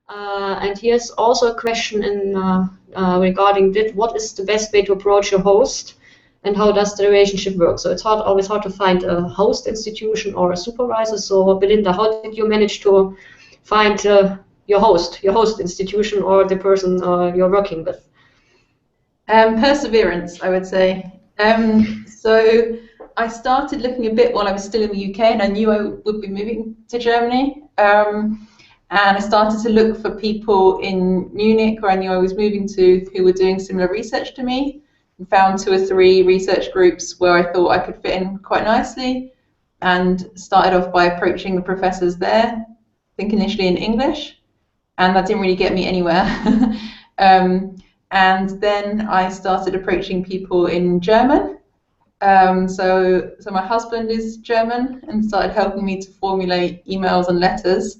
And here's also a question regarding what is the best way to approach a host, and how does the relationship work? So it's always hard to find a host institution or a supervisor. So Belinda, how did you manage to find your host institution, or the person you're working with? Perseverance, I would say. So I started looking a bit while I was still in the UK, and I knew I would be moving to Germany. And I started to look for people in Munich, where I knew I was moving to, who were doing similar research to me, and found 2 or 3 research groups where I thought I could fit in quite nicely, and started off by approaching the professors there, I think initially in English, and that didn't really get me anywhere. And then I started approaching people in German. So my husband is German and started helping me to formulate emails and letters.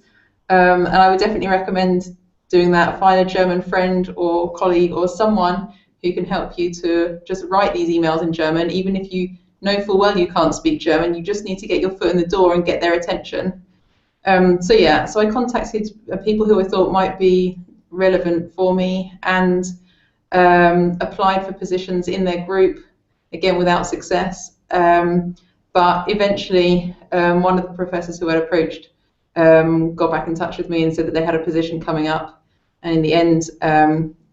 And I would definitely recommend doing that. Find a German friend or colleague or someone who can help you to just write these emails in German. Even if you know full well you can't speak German, you just need to get your foot in the door and get their attention. So I contacted people who I thought might be relevant for me, and applied for positions in their group, again without success. But eventually one of the professors who had approached got back in touch with me and said that they had a position coming up, and in the end,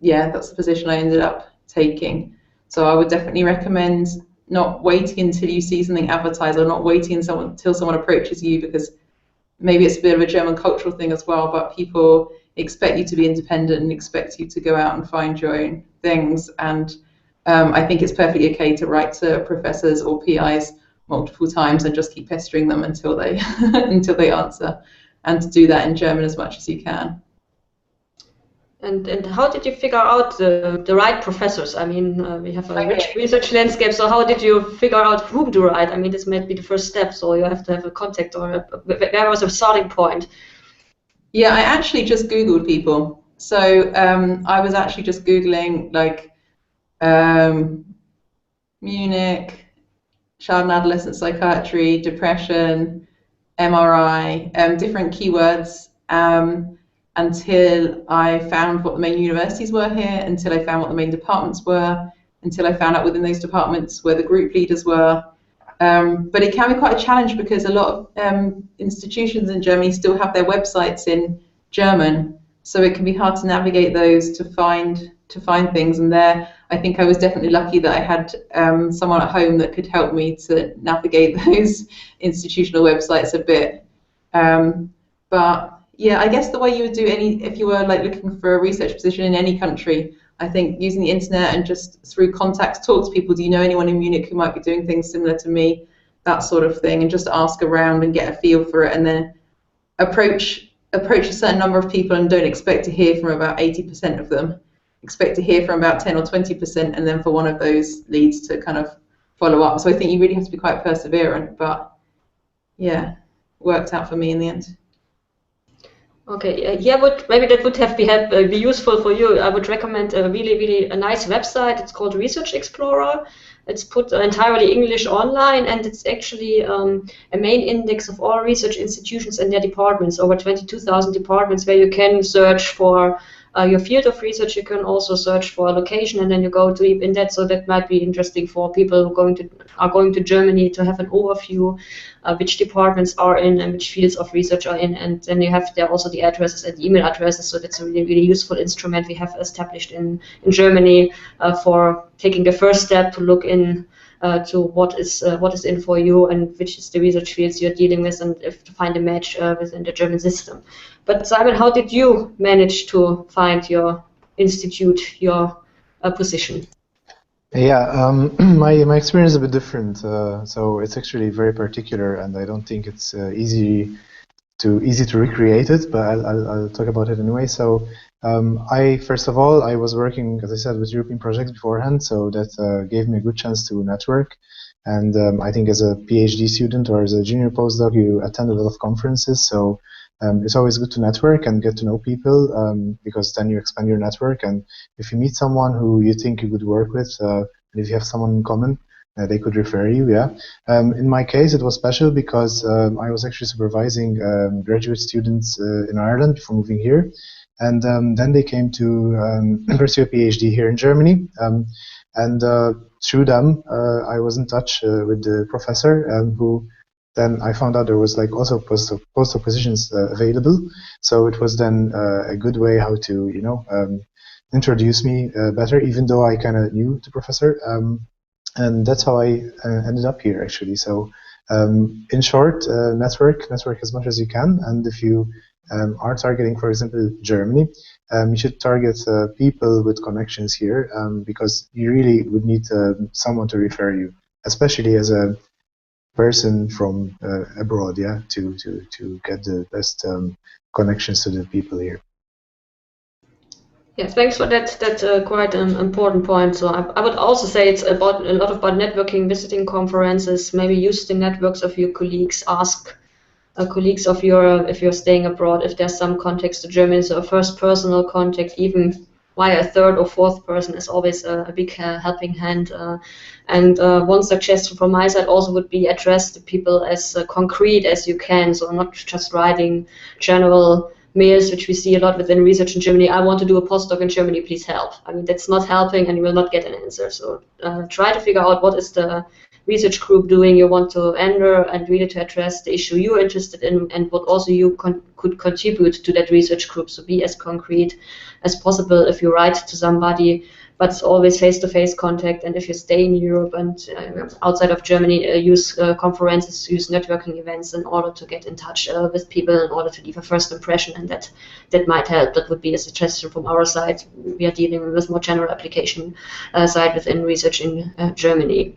that's the position I ended up taking. So I would definitely recommend not waiting until you see something advertised, or not waiting until someone approaches you, because maybe it's a bit of a German cultural thing as well, but people expect you to be independent and expect you to go out and find your own things. And I think it's perfectly okay to write to professors or PIs multiple times and just keep pestering them until they until they answer, and to do that in German as much as you can. And how did you figure out the right professors? I mean, we have a rich research landscape, so how did you figure out whom to write? I mean, this might be the first step, so you have to have a contact, or where was a starting point? Yeah, I actually just Googled people. So I was actually just Googling like Munich, child and adolescent psychiatry, depression, MRI, different keywords, until I found what the main universities were here, until I found what the main departments were, until I found out within those departments where the group leaders were. But it can be quite a challenge, because a lot of institutions in Germany still have their websites in German, so it can be hard to navigate those to find things. And there, I think I was definitely lucky that I had someone at home that could help me to navigate those institutional websites a bit. But yeah, I guess the way you would do if you were like looking for a research position in any country, I think using the internet and just through contacts, talk to people. Do you know anyone in Munich who might be doing things similar to me? That sort of thing, and just ask around and get a feel for it, and then approach a certain number of people, and don't expect to hear from about 80% of them. Expect to hear from about 10 or 20%, and then for one of those leads to kind of follow up. So I think you really have to be quite perseverant, but yeah, worked out for me in the end. Okay, maybe that would be useful for you. I would recommend a really nice website. It's called Research Explorer. It's put entirely English online, and it's actually a main index of all research institutions and their departments, over 22,000 departments, where you can search for your field of research. You can also search for a location, and then you go deep in that. So that might be interesting for people who are going to Germany, to have an overview which departments are in and which fields of research are in. And then you have there also the addresses and the email addresses. So that's a really useful instrument we have established in Germany for taking the first step to look in to what is in for you, and which is the research fields you're dealing with, and if to find a match within the German system. But Simon, how did you manage to find your institute, your position? Yeah, my experience is a bit different. So it's actually very particular, and I don't think it's easy to recreate it. But I'll talk about it anyway. So first of all, I was working, as I said, with European projects beforehand, so that gave me a good chance to network. And I think as a PhD student or as a junior postdoc, you attend a lot of conferences. So it's always good to network and get to know people, because then you expand your network. And if you meet someone who you think you could work with, and if you have someone in common, they could refer you. Yeah. In my case, it was special because I was actually supervising graduate students in Ireland before moving here. And then they came to pursue a PhD here in Germany. And through them, I was in touch with the professor who then I found out there was like also postdoc positions available. So it was then a good way how to, introduce me better, even though I kind of knew the professor. And that's how I ended up here, actually. So in short, network as much as you can. And if you are targeting, for example, Germany, you should target people with connections here, because you really would need someone to refer you, especially as a person from abroad, yeah, to get the best connections to the people here. Yeah, thanks for that. That's quite an important point. So I would also say it's about a lot about networking, visiting conferences, maybe use the networks of your colleagues, ask colleagues of your, if you're staying abroad, if there's some context to Germany. So a first personal contact, even via a third or fourth person, is always a big helping hand. And one suggestion from my side also would be address the people as concrete as you can. So not just writing general mails, which we see a lot within research in Germany. I want to do a postdoc in Germany, please help. I mean, that's not helping and you will not get an answer. So try to figure out what is the research group doing you want to enter, and really to address the issue you're interested in and what also you could contribute to that research group. So be as concrete as possible if you write to somebody, but it's always face-to-face contact. And if you stay in Europe and outside of Germany, use conferences, use networking events in order to get in touch with people, in order to leave a first impression, and that might help. That would be a suggestion from our side. We are dealing with more general application side within research in Germany.